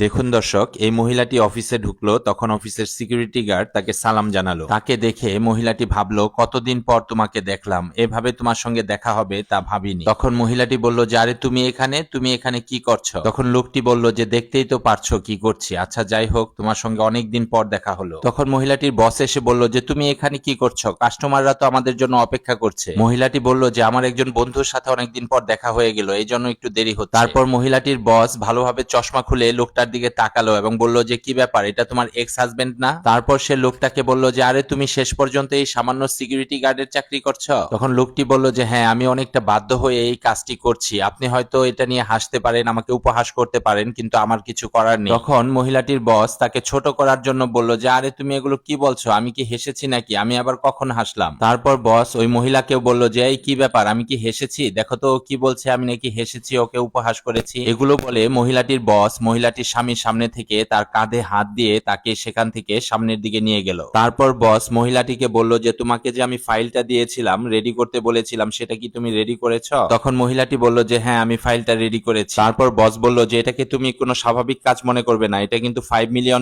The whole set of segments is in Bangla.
দেখুন দর্শক, এই মহিলাটি অফিসে ঢুকলো, তখন অফিসের সিকিউরিটি গার্ড তাকে সালাম জানালো। তাকে দেখে মহিলাটি ভাবলো, কতদিন পর তোমাকে দেখলাম, এভাবে তোমার সঙ্গে দেখা হবে তা ভাবিনি। তখন মহিলাটি বলল যে, আরে তুমি এখানে কি করছো? তখন লোকটি বলল যে, দেখতেই তো পারছো কি করছি। আচ্ছা যাই হোক, তোমার সঙ্গে অনেকদিন পর দেখা হলো। তখন মহিলাটির বস এসে বলল যে, তুমি এখানে কি করছো? কাস্টমাররা তো আমাদের জন্য অপেক্ষা করছে। মহিলাটি বলল যে, আমার একজন বন্ধুর সাথে অনেকদিন পর দেখা হয়ে গেল, এই জন্য একটু দেরি হচ্ছে। তারপর মহিলাটির বস ভালোভাবে চশমা খুলে লোকটার দিকে তাকালো এবং বলল যে, কি ব্যাপার, এটা তোমার এক্স হাজবেন্ড না? তারপর সে লোকটাকে বলল যে, আরে তুমি শেষ পর্যন্ত এই সামান্য সিকিউরিটি গার্ডের চাকরি করছো? তখন লোকটি বলল যে, হ্যাঁ, আমি অনেকটা বাধ্য হয়ে এই কাজটি করছি। আপনি হয়তো এটা নিয়ে হাসতে পারেন, আমাকে উপহাস করতে পারেন, কিন্তু আমার কিছু করার নেই। তখন মহিলাটির বস তাকে ছোট করার জন্য বলল যে, আরে তুমি এগুলো কি বলছো? আমি কি হেসেছি নাকি? আমি আবার কখন হাসলাম? তারপর বস ওই মহিলাকেও বলল যে, এই কি ব্যাপার, আমি কি হেসেছি? দেখো তো ও কি বলছে, আমি নাকি হেসেছি, ওকে উপহাস করেছি। এগুলো বলে মহিলাটির বস মহিলাটির স্বামীর সামনে থেকে তার কাঁধে হাত দিয়ে তাকে সেখান থেকে সামনের দিকে নিয়ে গেল। তারপর বস মহিলাটিকে বলল যে, তোমাকে যে আমি ফাইলটা দিয়েছিলাম, রেডি করতে বলেছিলাম, সেটা কি তুমি রেডি করেছো? তখন মহিলাটি বলল যে, হ্যাঁ, আমি ফাইলটা রেডি করেছি। তারপর বস বলল যে, এটাকে তুমি কোনো স্বাভাবিক কাজ মনে করবে না, এটা কিন্তু $5 মিলিয়ন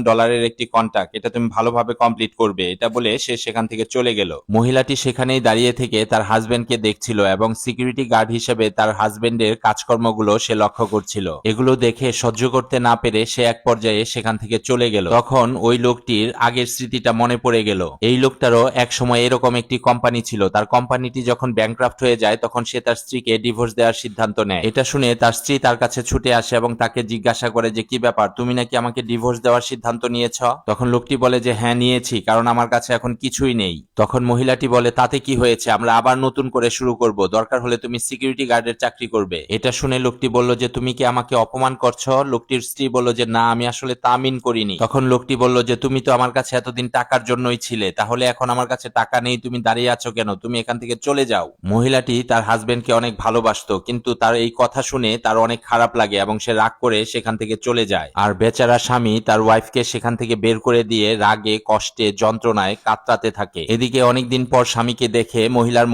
একটি কন্ট্রাক্ট, এটা তুমি ভালোভাবে কমপ্লিট করবে। এটা বলে সে সেখান থেকে চলে গেল। মহিলাটি সেখানেই দাঁড়িয়ে থেকে তার হাজবেন্ডকে দেখছিল এবং সিকিউরিটি গার্ড হিসেবে তার হাজবেন্ডের কাজকর্মগুলো সে লক্ষ্য করছিল। এগুলো দেখে সহ্য করতে না পেরে সে এক পর্যায়ে সেখান থেকে চলে গেল। তখন ওই লোকটির আগের স্মৃতিটা মনে পড়ে গেল। এই লোকটারও এক সময় এরকম একটি কোম্পানি ছিল। তার কোম্পানিটি যখন ব্যাংক্রাফট হয়ে যায়, তখন সে তার স্ত্রীকে ডিভোর্স দেওয়ার সিদ্ধান্ত নেয়। এটা শুনে তার স্ত্রী তার কাছে ছুটে আসে এবং তাকে জিজ্ঞাসা করে যে, কি ব্যাপার, তুমি নাকি আমাকে ডিভোর্স দেওয়ার সিদ্ধান্ত নিয়েছ? তখন লোকটি বলে যে, হ্যাঁ নিয়েছি, কারণ আমার কাছে এখন কিছুই নেই। তখন মহিলাটি বলে, তাতে কি হয়েছে, আমরা আবার নতুন করে শুরু করব, দরকার হলে তুমি সিকিউরিটি গার্ডের চাকরি করবে। এটা শুনে লোকটি বলল যে, তুমি কি আমাকে অপমান করছো? লোকটির স্ত্রী বলল যে, না, আমি আসলে তা মিন করিনি। তখন লোকটি বলল যে, তুমি তো আমার কাছে এতদিন টাকার জন্যই ছিলে, তাহলে এখন আমার কাছে টাকা নেই, তুমি দাঁড়িয়ে আছো কেন? তুমি এখান থেকে চলে যাও। মহিলাটি তার হাজবেন্ডকে অনেক ভালোবাসতো, কিন্তু তার এই কথা শুনে তার অনেক খারাপ লাগে এবং সে রাগ করে সেখান থেকে চলে যায়। আর বেচারা স্বামী তার ওয়াইফকে সেখান থেকে বের করে দিয়ে রাগে, কষ্টে, যন্ত্রণায় কাতরাতে থাকে। এদিকে অনেকদিন পর স্বামীকে দেখে মহিলার